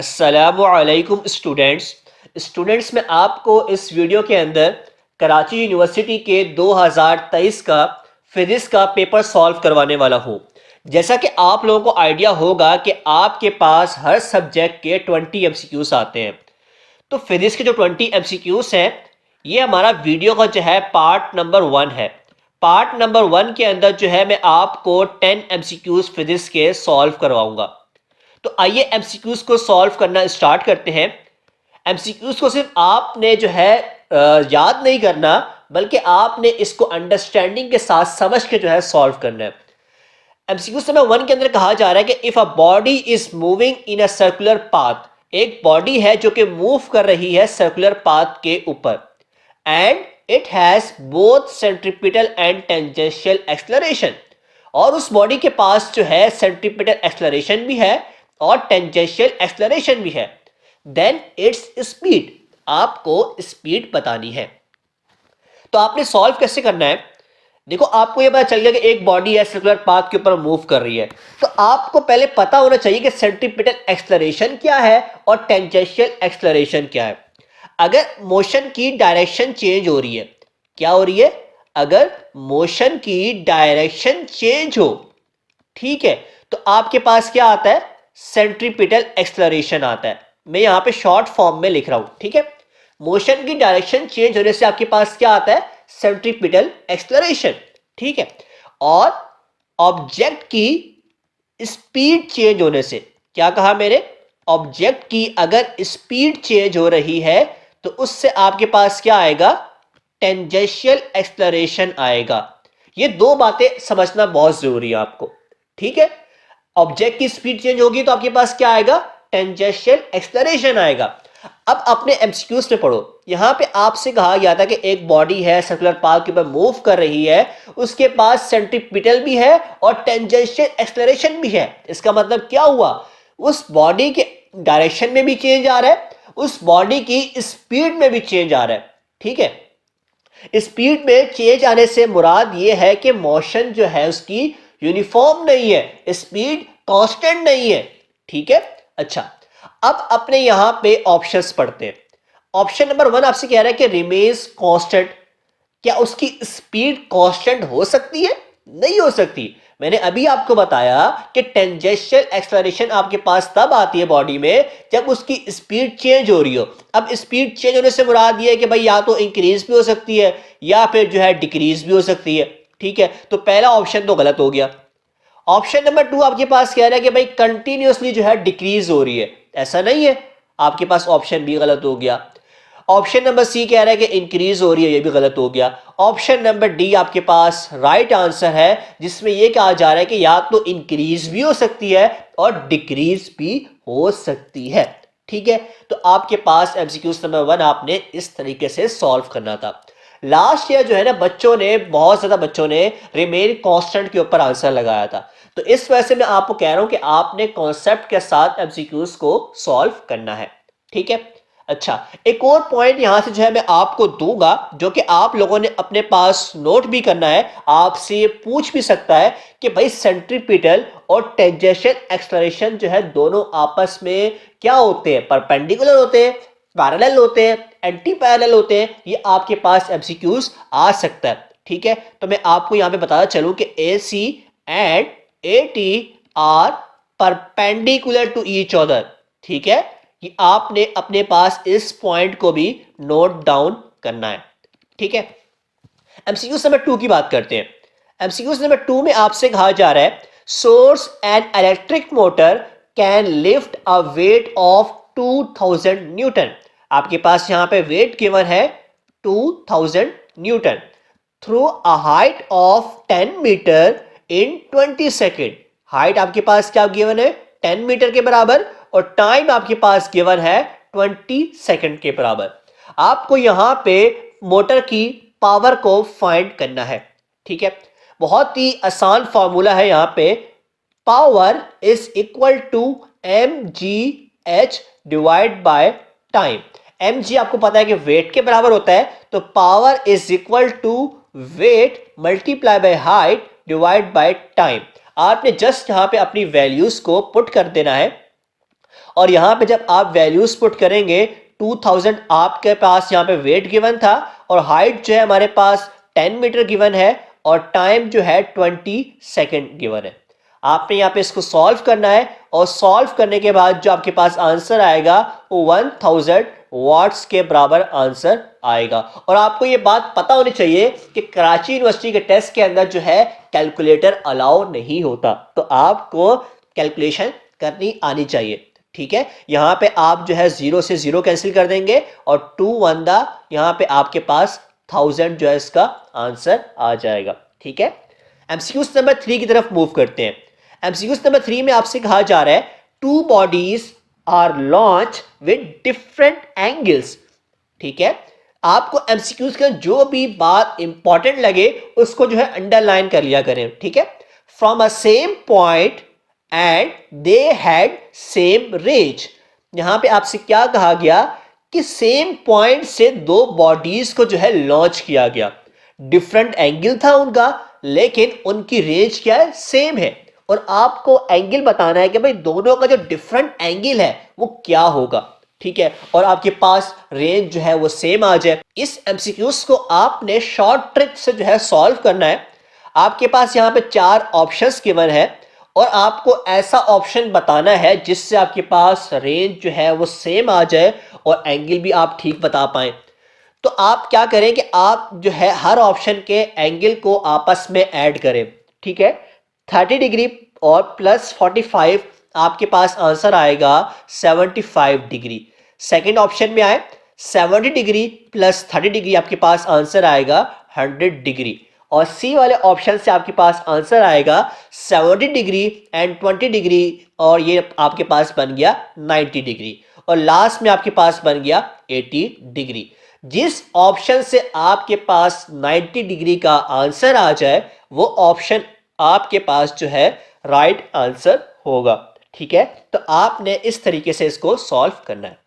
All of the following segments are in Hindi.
अस्सलामुअलैकुम स्टूडेंट्स मैं आपको इस वीडियो के अंदर कराची यूनिवर्सिटी के 2023 का फिजिक्स का पेपर सॉल्व करवाने वाला हूँ। जैसा कि आप लोगों को आइडिया होगा कि आपके पास हर सब्जेक्ट के 20 एमसीक्यूज आते हैं। तो फिजिक्स के जो 20 एमसीक्यूज हैं ये हमारा वीडियो का जो है पार्ट नंबर 1 है। पार्ट नंबर 1 के अंदर जो है मैं आपको 10 एमसीक्यूज फिजिक्स के सॉल्व करवाऊंगा। तो आइए एमसीक्यूज को सॉल्व करना स्टार्ट करते हैं। एमसीक्यूज को सिर्फ आपने जो है याद नहीं करना, बल्कि आपने इसको अंडरस्टैंडिंग के साथ समझ के जो है सॉल्व करना है। एमसीक्यूज नंबर 1 के अंदर कहा जा रहा है कि if a body is moving in a circular path, एक बॉडी है जो कि मूव कर रही है सर्कुलर पाथ के ऊपर, and it has both centripetal and tangential acceleration, और उस बॉडी के पास जो है सेंट्रीपिटल एक्सेलरेशन भी है और टेंजेंशियल एक्सेलरेशन भी है, देन इट्स स्पीड, आपको स्पीड बतानी है। तो आपने सॉल्व कैसे करना है? देखो, आपको ये पता चल गया कि एक बॉडी है सर्कुलर पाथ के ऊपर मूव कर रही है, तो आपको पहले पता होना चाहिए कि सेंट्रीपिटल एक्सेलरेशन क्या है और टेंजेंशियल एक्सेलरेशन क्या है। अगर मोशन की डायरेक्शन चेंज हो रही है, क्या हो रही है? अगर मोशन की डायरेक्शन चेंज हो, ठीक है, तो आपके पास क्या आता है? सेंट्रीपिटल एक्सेलरेशन आता है। मैं यहां पे शॉर्ट फॉर्म में लिख रहा हूं, ठीक है। मोशन की डायरेक्शन चेंज होने से आपके पास क्या आता है? सेंट्रीपिटल एक्सेलरेशन, ठीक है। और ऑब्जेक्ट की स्पीड चेंज होने से, क्या कहा मैंने? ऑब्जेक्ट की अगर स्पीड चेंज हो रही है तो उससे आपके पास क्या आएगा? टेंजेंशियल एक्सेलरेशन आएगा। ये दो बातें समझना बहुत जरूरी है आपको, ठीक है। ऑब्जेक्ट की स्पीड चेंज होगी तो आपके पास क्या आएगा? टेंजेंशियल एक्सेलरेशन आएगा। अब अपने एमसीक्यूज में पढ़ो। यहां पे आपसे कहा गया था कि एक बॉडी है सर्कुलर पाथ के ऊपर मूव कर रही है, उसके पास सेंट्रीपिटल भी है और टेंजेंशियल एक्सेलरेशन भी है। इसका मतलब क्या हुआ? उस बॉडी के डायरेक्शन में भी चेंज आ रहा है, उस बॉडी की स्पीड में भी चेंज आ रहा है, ठीक है। स्पीड में चेंज आने से मुराद ये है कि मोशन जो है उसकी यूनिफॉर्म नहीं है, स्पीड कांस्टेंट नहीं है, ठीक है। अच्छा, अब अपने यहां पे ऑप्शंस पढ़ते हैं। ऑप्शन नंबर 1 आपसे कह रहा है कि रिमेन्स कांस्टेंट। क्या उसकी स्पीड कांस्टेंट हो सकती है? नहीं हो सकती। मैंने अभी आपको बताया कि टेंजेंशियल एक्सेलरेशन आपके पास तब आती है बॉडी में जब उसकी स्पीड चेंज हो रही हो। अब स्पीड चेंज होने से मुराद ये है कि भाई या तो इंक्रीज भी हो सकती है या फिर जो है डिक्रीज भी हो सकती है, ठीक है। तो पहला ऑप्शन तो गलत हो गया। ऑप्शन नंबर 2 आपके पास कह रहा है कि भाई कंटिन्यूअसली जो है डिक्रीज हो रही है, ऐसा नहीं है। आपके पास ऑप्शन बी गलत हो गया। ऑप्शन नंबर सी कह रहा है कि इंक्रीज हो रही है, ये भी गलत हो गया। ऑप्शन नंबर डी आपके पास राइट आंसर है, जिसमें यह कहा जा रहा है कि या तो इंक्रीज भी हो सकती है और डिक्रीज भी हो सकती है, ठीक है। तो आपके पास एमसीक्यूज नंबर 1 आपने इस तरीके से सॉल्व करना था। लास्ट ईयर जो है ना, बहुत ज्यादा बच्चों ने रिमेन कांस्टेंट के ऊपर आंसर लगाया था। तो इस वजह से मैं आपको कह रहा हूं कि आपने कॉन्सेप्ट के साथ एमसीक्यूज को सॉल्व करना है, ठीक है। अच्छा, एक और पॉइंट यहां से जो है मैं आपको दूंगा, जो कि आप लोगों ने अपने पास नोट भी करना है। आपसे ये पूछ भी सकता है कि भाई सेंट्रीपिटल और टेंजेंशियल एक्सेलरेशन जो है दोनों आपस में क्या होते हैं? परपेंडिकुलर होते हैं, पैरेलल होते हैं, एंटी पैरेलल होते हैं? ये आपके पास एमसीक्यूज आ सकता है, ठीक है। तो मैं आपको यहां पे बताता चलूं कि AC and AT are perpendicular to each other, ठीक है। कि आपने अपने पास इस पॉइंट को भी नोट डाउन करना है, ठीक है। एमसीक्यूज नंबर 2 की बात करते हैं। एमसीक्यूज नंबर 2 में आपसे कहा जा रहा है source and electric motor can lift a weight of 2000 newton. आपके पास यहां पे वेट गिवन है 2000 newton through a height of 10 metre in 20 second. Height आपके पास क्या गिवन है? 10 मीटर के बराबर, और टाइम आपके पास गिवन है 20 सेकंड के बराबर। आपको यहां पे मोटर की पावर को फाइंड करना है, ठीक है। बहुत ही आसान फॉर्मूला है यहां पे। Power is equal to mgh divide by time. mg आपको पता है कि वेट के बराबर होता है, तो power is equal to weight multiply by height divide by time. आपने जस्ट यहां पे अपनी वैल्यूज को पुट कर देना है और यहाँ पे जब आप वैल्यूज पुट करेंगे 2000 आपके पास यहाँ पे वेट गिवन था और हाइट जो है हमारे पास 10 मीटर गिवन है और टाइम जो है 20 सेकेंड गिवन है। आपने यहाँ पे इसको सॉल्व करना है और सॉल्व करने के बाद जो आपके पास आंसर आएगा वो 1000 वाट्स के बराबर आंसर आएगा। और आपको ये बात पता होनी चाहिए कि कराची यूनिवर्सिटी के टेस्ट के अंदर जो है कैलकुलेटर अलाउ नहीं होता, तो आपको कैलकुलेशन करनी आनी चाहिए। ठीक है, यहाँ पे आप जो है 0 से 0 कैंसिल कर देंगे और 2 1 दा यहाँ पे आपके पास 1000 जो है इसका आंसर आ जाएगा। ठीक है, एमसीक्यूज नंबर 3 की तरफ मूव करते हैं। एमसीक्यूज नंबर 3 में आपसे कहा जा रहा है 2 bodies are launch with different angles. ठीक है, आपको एमसीक्यूज का जो भी बात इंपॉर्टेंट लगे उसको जो है अंडरलाइन कर लिया करें। ठीक है, from a same point and they had same range. यहां पे आपसे क्या कहा गया कि सेम पॉइंट से दो बॉडीज को जो है लॉन्च किया गया, डिफरेंट एंगल था उनका लेकिन उनकी रेंज क्या है, सेम है। और आपको एंगल बताना है कि भाई दोनों का जो डिफरेंट एंगल है वो क्या होगा। ठीक है, और आपके पास रेंज जो है वो सेम आ जाए। इस एमसीक्यूज को आपने शॉर्ट ट्रिक से जो है सॉल्व करना है। आपके पास यहाँ पे 4 ऑप्शंस गिवन है और आपको ऐसा ऑप्शन बताना है जिससे आपके पास रेंज जो है वो सेम आ जाए और एंगल भी आप ठीक बता पाएं। तो आप क्या करें कि आप जो है हर ऑप्शन के एंगल को आपस में ऐड करें। ठीक है, 30 डिग्री और प्लस 45 आपके पास आंसर आएगा 75 डिग्री। सेकेंड ऑप्शन में आए 70 डिग्री प्लस 30 डिग्री आपके पास आंसर आएगा 100 डिग्री। और सी वाले ऑप्शन से आपके पास आंसर आएगा 70 डिग्री एंड 20 डिग्री और ये आपके पास बन गया 90 डिग्री। और लास्ट में आपके पास बन गया 80 डिग्री। जिस ऑप्शन से आपके पास 90 डिग्री का आंसर आ जाए वो ऑप्शन आपके पास जो है राइट आंसर होगा। ठीक है, तो आपने इस तरीके से इसको सॉल्व करना है।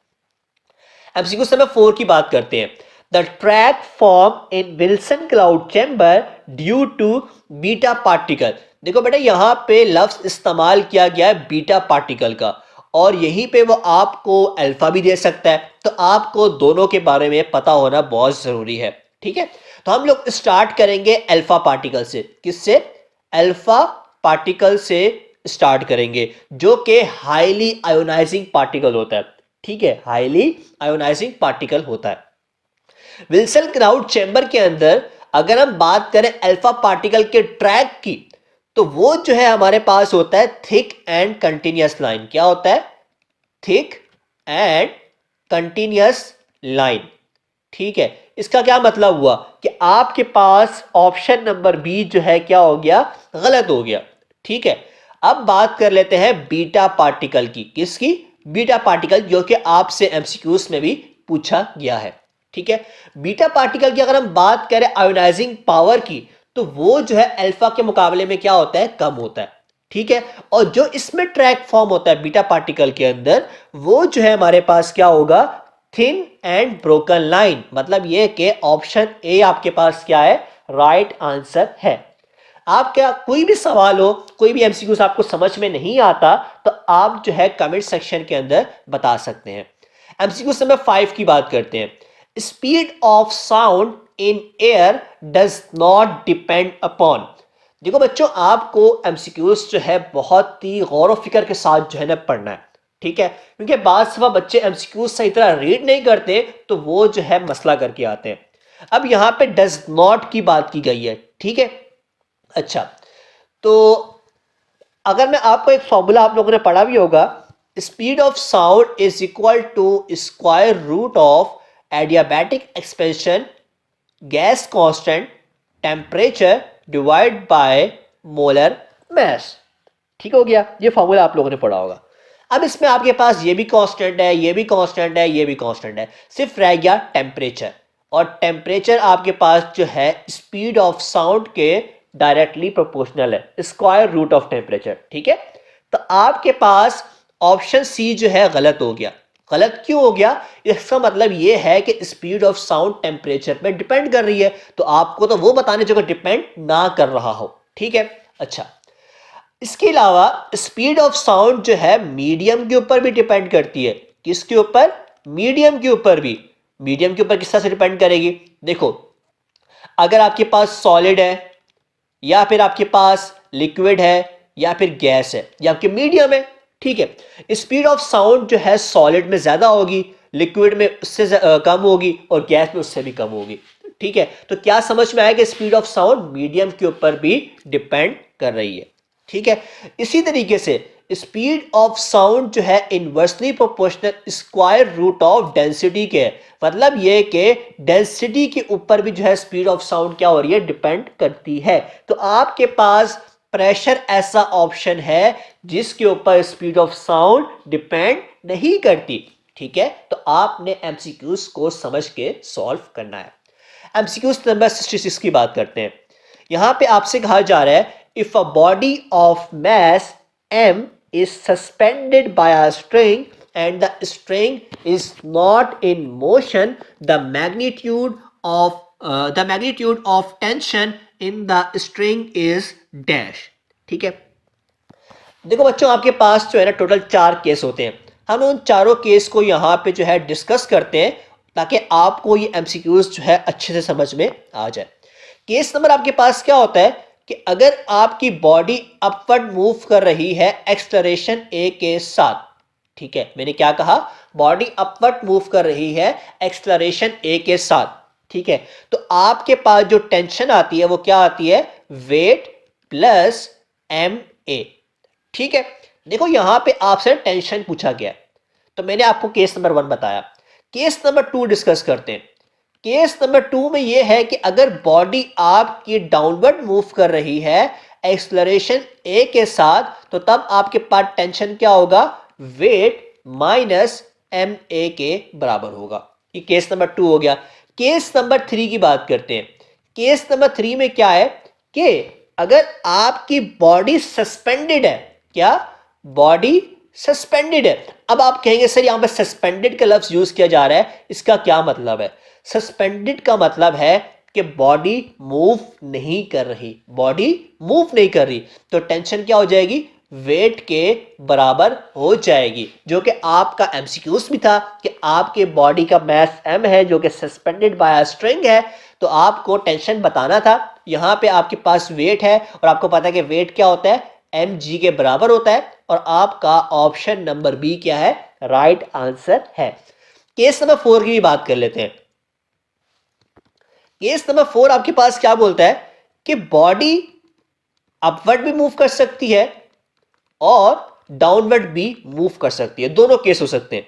एमसीक्यू नंबर 4 की बात करते हैं। The track form in Wilson cloud chamber due to beta particle. देखो बेटा यहां पे लफ्ज इस्तेमाल किया गया है बीटा पार्टिकल का और यहीं पे वो आपको अल्फा भी दे सकता है, तो आपको दोनों के बारे में पता होना बहुत जरूरी है। ठीक है, तो हम लोग स्टार्ट करेंगे अल्फा पार्टिकल से। किससे? अल्फा पार्टिकल से स्टार्ट करेंगे जो कि हाईली आयोनाइजिंग पार्टिकल होता है। ठीक है, हाईली आयोनाइजिंग पार्टिकल होता है। विल्सन क्लाउड चैम्बर के अंदर अगर हम बात करें अल्फा पार्टिकल के ट्रैक की तो वो जो है हमारे पास होता है थिक एंड कंटिन्यूअस लाइन। क्या होता है? Thick and continuous line. ठीक है, इसका क्या मतलब हुआ कि आपके पास ऑप्शन नंबर बी जो है क्या हो गया? गलत हो गया। ठीक है, अब बात कर लेते हैं बीटा पार्टिकल की। किसकी? बीटा पार्टिकल, जो कि आपसे एमसीक्यूज में भी पूछा गया है। ठीक है, बीटा पार्टिकल की अगर हम बात करें आयोनाइजिंग पावर की तो वो जो है अल्फा के मुकाबले में क्या होता है? कम होता है। ठीक है, और जो इसमें ट्रैक फॉर्म होता है बीटा पार्टिकल के अंदर वो जो है हमारे पास क्या होगा? Thin and broken line. मतलब ये कि ऑप्शन ए आपके पास क्या है? राइट आंसर है। आप क्या कोई भी सवाल हो, कोई भी एमसीक्यूज आपको समझ में नहीं आता तो आप जो है कमेंट सेक्शन के अंदर बता सकते हैं। एमसीक्यू नंबर 5 की बात करते हैं। Speed of sound in air does not depend upon. देखो बच्चों, आपको एमसीक्यूज जो है बहुत ही गौर व फिक्र के साथ जो है ना पढ़ना है। ठीक है, क्योंकि बाद सफा बच्चे एमसीक्यूज सही तरह रीड नहीं करते तो वो जो है मसला करके आते हैं। अब यहां पे डज नॉट की बात की गई है। ठीक है, अच्छा, तो अगर मैं आपको एक फॉर्मूला आप लोगों ने पढ़ा भी होगा, speed of sound is equal to square root of adiabatic expansion gas constant temperature divide by molar mass. ठीक हो गया, ये फॉर्मूला आप लोगों ने पढ़ा होगा। अब इसमें आपके पास ये भी कांस्टेंट है, ये भी कांस्टेंट है, ये भी कांस्टेंट है, सिर्फ रह गया टेम्परेचर। और टेम्परेचर आपके पास जो है स्पीड ऑफ साउंड के डायरेक्टली प्रोपोर्शनल है, स्क्वायर रूट ऑफ टेम्परेचर। ठीक है, तो आपके पास ऑप्शन सी जो है गलत हो गया। गलत क्यों हो गया? इसका मतलब ये है कि स्पीड ऑफ साउंड टेम्परेचर पे डिपेंड कर रही है, तो आपको तो वो बताने जो डिपेंड ना कर रहा हो। ठीक है, अच्छा, इसके अलावा स्पीड ऑफ साउंड जो है मीडियम के ऊपर भी डिपेंड करती है। किसके ऊपर? मीडियम के ऊपर भी। मीडियम के ऊपर किस तरह से डिपेंड करेगी? देखो, अगर आपके पास सॉलिड है, या फिर आपके पास लिक्विड है, या फिर गैस है, या आपके मीडियम है, ठीक है। स्पीड ऑफ साउंड जो है सॉलिड में ज्यादा होगी, लिक्विड में उससे कम होगी, और गैस में उससे भी कम होगी, ठीक है। तो क्या समझ में आया कि स्पीड ऑफ साउंड मीडियम के ऊपर भी डिपेंड कर रही है, ठीक है। इसी तरीके से स्पीड ऑफ साउंड जो है inversely proportional square root of density के है। मतलब ये कि डेंसिटी के ऊपर भी जो है स्पीड ऑफ साउंड क्या हो रही है? डिपेंड करती है। तो आपके पास प्रेशर ऐसा ऑप्शन है जिसके ऊपर स्पीड ऑफ साउंड डिपेंड नहीं करती, ठीक है। तो आपने एमसीक्यूज को समझ के सॉल्व करना है। एमसीक्यूज नंबर 66 की बात करते हैं। यहां पे आपसे कहा जा रहा है, if a body of mass m is suspended by a string and the string is not in motion, the magnitude of tension in the string is dash, ठीक है। देखो बच्चों, आपके पास जो है ना टोटल 4 केस होते हैं। हम उन चारों केस को यहाँ पे जो है डिस्कस करते हैं ताकि आपको ये एमसीक्यूज जो है अच्छे से समझ में आ जाए। केस नंबर आपके पास क्या होता है कि अगर आपकी बॉडी अपवर्ड मूव कर रही है एक्सलरेशन ए के साथ, ठीक है। मैंने क्या कहा? बॉडी अपवर्ड मूव कर रही है एक्सलरेशन ए के साथ, ठीक है। तो आपके पास जो टेंशन आती है वो क्या आती है? वेट प्लस एम ए, ठीक है। देखो यहां पे आपसे टेंशन पूछा गया, तो मैंने आपको केस नंबर 1 बताया। केस नंबर 2 डिस्कस करते हैं। केस नंबर 2 में यह है कि अगर बॉडी आपकी डाउनवर्ड मूव कर रही है एक्सलरेशन ए के साथ, तो तब आपके पास टेंशन क्या होगा? वेट माइनस एम ए के बराबर होगा। ये केस नंबर 2 हो गया। केस नंबर 3 की बात करते हैं। केस नंबर 3 में क्या है कि अगर आपकी बॉडी सस्पेंडेड है, क्या? बॉडी सस्पेंडेड है। अब आप कहेंगे सर यहां पर सस्पेंडेड का लफ्ज यूज किया जा रहा है, इसका क्या मतलब है? सस्पेंडेड का मतलब है कि बॉडी मूव नहीं कर रही, बॉडी मूव नहीं कर रही, तो टेंशन क्या हो जाएगी? वेट के बराबर हो जाएगी, जो कि आपका एमसीक्यूज भी था कि आपके बॉडी का मास m है जो कि सस्पेंडेड बाय अ स्ट्रिंग है, तो आपको टेंशन बताना था। यहां पे आपके पास वेट है और आपको पता है कि वेट क्या होता है? mg के बराबर होता है, और आपका ऑप्शन नंबर बी क्या है? राइट आंसर है। केस नंबर 4 की भी बात कर लेते हैं। केस नंबर 4 आपके पास क्या बोलता है कि बॉडी अपवर्ड भी मूव कर सकती है और डाउनवर्ड भी मूव कर सकती है, दोनों केस हो सकते हैं,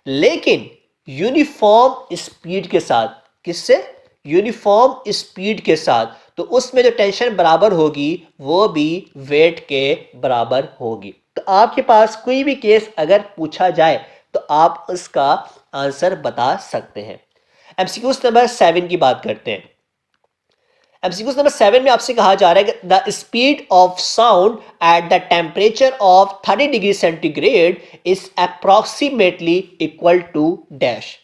लेकिन यूनिफॉर्म स्पीड के साथ। किससे? यूनिफॉर्म स्पीड के साथ। तो उसमें जो टेंशन बराबर होगी वो भी वेट के बराबर होगी। तो आपके पास कोई भी केस अगर पूछा जाए तो आप उसका आंसर बता सकते हैं। एमसीक्यूज नंबर 7 की बात करते हैं। एमसीक्यूज नंबर 7 में आपसे कहा जा रहा है कि the speed of sound at the temperature of 30 degree centigrade is approximately equal to dash,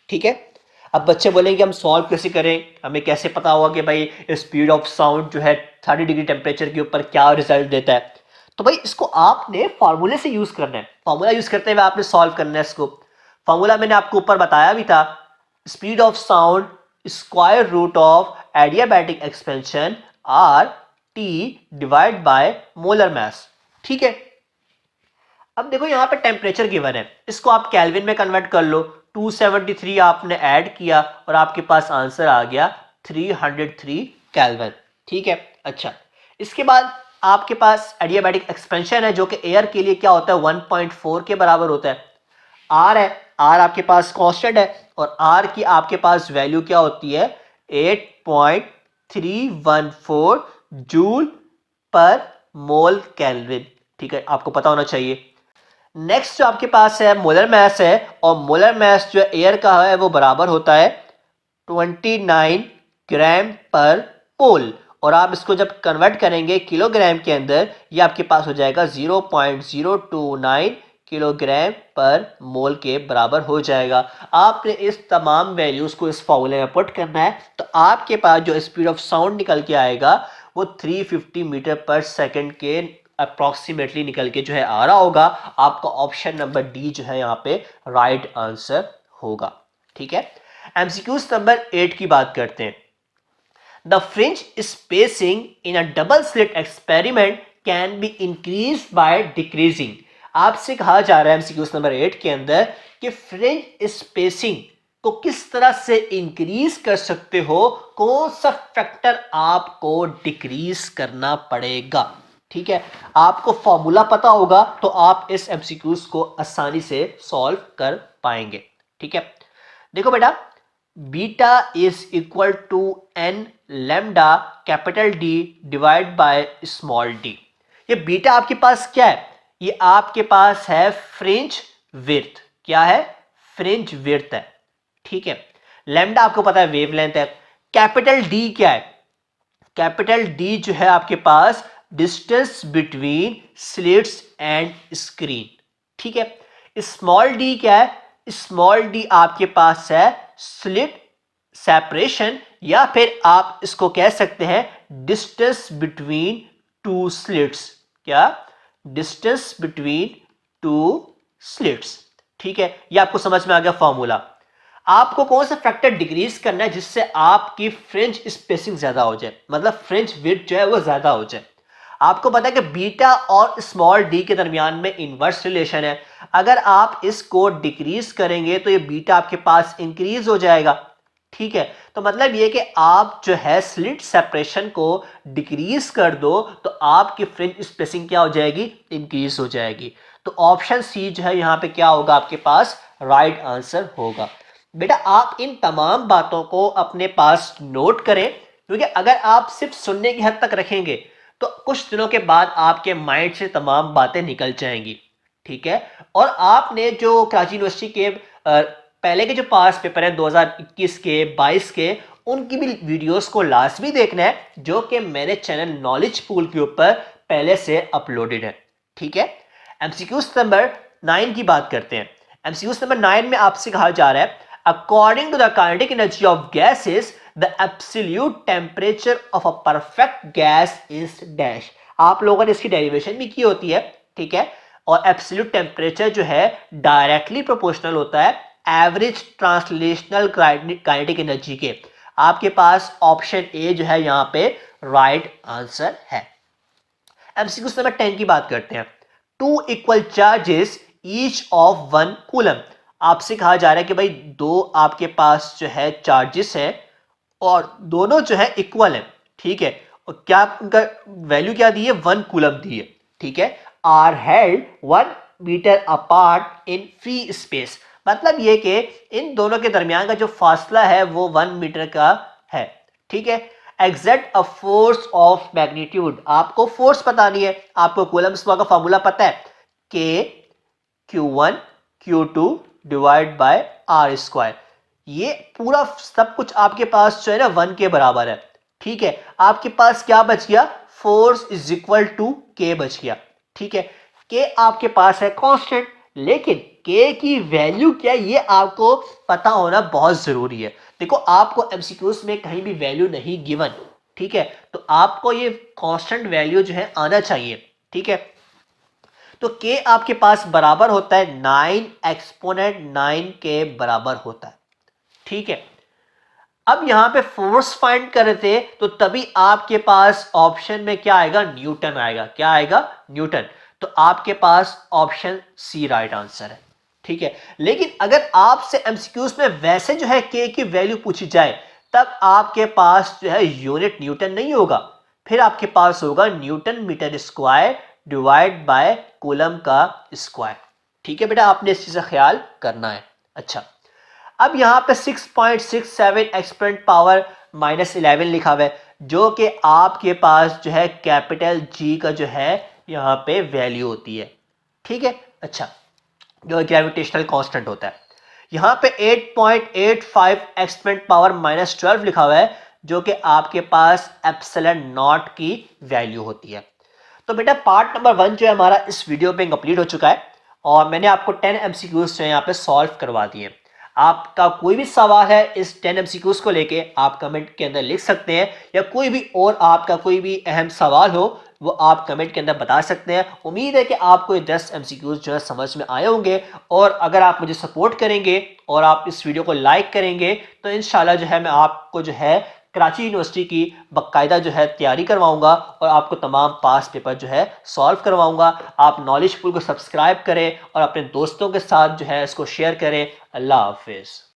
ठीक है। अब बच्चे बोलेंगे हम सॉल्व कैसे करें, हमें कैसे पता होगा कि भाई स्पीड ऑफ साउंड जो है 30 डिग्री टेम्परेचर के ऊपर क्या रिजल्ट देता है? तो भाई इसको आपने फॉर्मूले से यूज करना है। फॉर्मूला यूज करते हुए आपने सॉल्व करना है इसको। फॉर्मूला मैंने आपको ऊपर बताया भी था, speed of sound square root of adiabatic expansion R T divide by molar mass, ठीक है। अब देखो यहां पे टेम्परेचर गिवन है, इसको आप केल्विन में कन्वर्ट कर लो। 273 आपने ऐड किया और आपके पास आंसर आ गया 303 केल्विन, ठीक है। अच्छा, इसके बाद आपके पास एडियाबैटिक एक्सपेंशन है जो कि एयर के लिए क्या होता है? 1.4 के बराबर होता है। आर है, आर आपके पास कांस्टेंट है, और आर की आपके पास वैल्यू क्या होती है? 8.314 जूल पर मोल केल्विन, ठीक है, आपको पता होना चाहिए। नेक्स्ट जो आपके पास है मोलर मास है, और मोलर मास जो एयर का है वो बराबर होता है 29 ग्राम पर मोल, और आप इसको जब कन्वर्ट करेंगे किलोग्राम के अंदर, ये आपके पास हो जाएगा 0.029 किलोग्राम पर मोल के बराबर हो जाएगा। आपने इस तमाम वैल्यूज को इस फॉर्मूले में पुट करना है, तो आपके पास जो स्पीड ऑफ साउंड निकल के आएगा वो 350 मीटर पर सेकंड के अप्रॉक्सीमेटली निकल के जो है आ रहा होगा, आपका ऑप्शन नंबर डी जो है यहाँ पे राइट आंसर होगा। ठीक है, एमसीक्यूज नंबर 8 की बात करते हैं। The fringe spacing in a double slit experiment can be increase by decreasing. आपसे कहा जा रहा है एमसीक्यूज नंबर 8 के अंदर कि फ्रिंज स्पेसिंग को किस तरह से इंक्रीज कर सकते हो, कौन सा फैक्टर आपको डिक्रीज करना पड़ेगा। ठीक है, आपको फॉर्मूला पता होगा तो आप इस एमसीक्यूज को आसानी से सॉल्व कर पाएंगे। ठीक है, देखो बेटा, beta is equal to N lambda capital D divide by small D. ये बीटा आपके पास क्या है, ये आपके पास है फ्रिंज विड्थ। क्या है, फ्रिंज विड्थ है। ठीक है, लैम्डा आपको पता है वेवलेंथ है। कैपिटल डी क्या है, कैपिटल डी जो है आपके पास distance between slits and screen. ठीक है, स्मॉल डी क्या है, स्मॉल डी आपके पास है स्लिट सेपरेशन, या फिर आप इसको कह सकते हैं डिस्टेंस बिटवीन टू स्लिट्स। क्या, डिस्टेंस बिटवीन टू स्लिट्स। ठीक है, ये आपको समझ में आ गया फॉर्मूला। आपको कौन सा फैक्टर डिक्रीज करना है जिससे आपकी फ्रिंज स्पेसिंग ज्यादा हो जाए, मतलब फ्रिंज विड्थ जो है वो ज्यादा हो जाए। आपको पता है कि बीटा और स्मॉल डी के दरमियान में इनवर्स रिलेशन है। अगर आप इसको डिक्रीज करेंगे तो ये बीटा आपके पास इंक्रीज हो जाएगा। ठीक है, तो मतलब ये कि आप जो है स्लिट सेपरेशन को डिक्रीज कर दो तो आपकी फ्रिंज स्पेसिंग क्या हो जाएगी, इंक्रीज हो जाएगी। तो ऑप्शन सी जो है यहाँ पे क्या होगा, आपके पास राइट आंसर होगा। बेटा आप इन तमाम बातों को अपने पास नोट करें, क्योंकि अगर आप सिर्फ सुनने की हद तक रखेंगे तो कुछ दिनों के बाद आपके माइंड से तमाम बातें निकल जाएंगी। ठीक है, और आपने जो कराची यूनिवर्सिटी के पहले के जो पास पेपर है 2021 के 22 के, उनकी भी वीडियोस को लाजमी देखना है, जो कि मेरे चैनल नॉलेज पूल के ऊपर पहले से अपलोडेड है। ठीक है, एमसीक्यूज नंबर 9 की बात करते हैं। एमसीक्यूज नंबर 9 में आपसे कहा जा रहा है according to the kinetic energy of gases the absolute temperature of a perfect gas is dash। आप लोगों ने इसकी डेरिवेशन भी की होती है। ठीक है, और एब्सोल्यूट टेम्परेचर जो है डायरेक्टली प्रोपोर्शनल होता है एवरेज ट्रांसलेशनल काइनेटिक एनर्जी के। आपके पास ऑप्शन ए जो है यहाँ पे राइट आंसर है। एमसीक्यू नंबर 10 की बात करते हैं। Two equal charges each of 1 coulomb. आपसे कहा जा रहा है कि भाई दो आपके पास जो है चार्जेस हैं और दोनों जो है इक्वल है। ठीक है, और क्या उनका वैल्यू क्या दी है, 1 कूलम दी है। ठीक है, are held 1 metre apart in free space. मतलब ये कि इन दोनों के दरमियान का जो फासला है वो 1 मीटर का है। ठीक है, exact a force of magnitude. आपको फोर्स बतानी है, आपको कूलम्स लॉ का फॉर्मूला पता है, के Q1 Q2 divide by are square. ये पूरा सब कुछ आपके पास जो है ना 1 के बराबर है। ठीक है, आपके पास क्या बच गया, फोर्स इज इक्वल टू के बच गया। ठीक है, के आपके पास है कांस्टेंट, लेकिन के की वैल्यू क्या है ये आपको पता होना बहुत जरूरी है। देखो आपको एमसीक्यूज में कहीं भी वैल्यू नहीं गिवन। ठीक है, तो आपको ये कांस्टेंट वैल्यू जो है आना चाहिए। ठीक है, तो के आपके पास बराबर होता है 9 एक्सपोनेंट 9 के बराबर होता है। ठीक है, अब यहां पे फोर्स फाइंड कर रहे थे तो तभी आपके पास ऑप्शन में क्या आएगा, न्यूटन आएगा। क्या आएगा, न्यूटन। तो आपके पास ऑप्शन सी राइट आंसर है। ठीक है, लेकिन अगर आपसे एमसीक्यूज में वैसे जो है के की वैल्यू पूछी जाए तब आपके पास जो है यूनिट न्यूटन नहीं होगा, फिर आपके पास होगा newton metre square divide by coulomb का स्क्वायर। ठीक है बेटा, आपने इस चीज का ख्याल करना है। अच्छा, अब यहां पे 6.67 एक्सपोनेंट पावर -11 लिखा हुआ है, जो कि आपके पास जो है कैपिटल जी का जो है यहां पे वैल्यू होती है। ठीक है, अच्छा, जो ग्रेविटेशनल कांस्टेंट होता है। यहां पे 8.85 एक्सपोनेंट पावर -12 लिखा हुआ है, जो कि आपके पास एप्सिलॉन नॉट की वैल्यू होती है। तो बेटा पार्ट नंबर 1 जो है हमारा इस वीडियो पे कंप्लीट हो चुका है और मैंने आपको 10 एमसीक्यूज जो है यहाँ पे सॉल्व करवा दिए। आपका कोई भी सवाल है इस 10 एमसीक्यूज को लेके आप कमेंट के अंदर लिख सकते हैं, या कोई भी और आपका कोई भी अहम सवाल हो वो आप कमेंट के अंदर बता सकते हैं। उम्मीद है कि आपको ये 10 MCQs जो है समझ में आए होंगे, और अगर आप मुझे सपोर्ट करेंगे और आप इस वीडियो को लाइक करेंगे तो इंशाल्लाह जो है मैं आपको जो है कराची यूनिवर्सिटी की बाकायदा जो है तैयारी करवाऊंगा और आपको तमाम पास पेपर जो है सॉल्व करवाऊंगा। आप नॉलेज पूल को सब्सक्राइब करें और अपने दोस्तों के साथ जो है इसको शेयर करें। अल्लाह हाफिज़।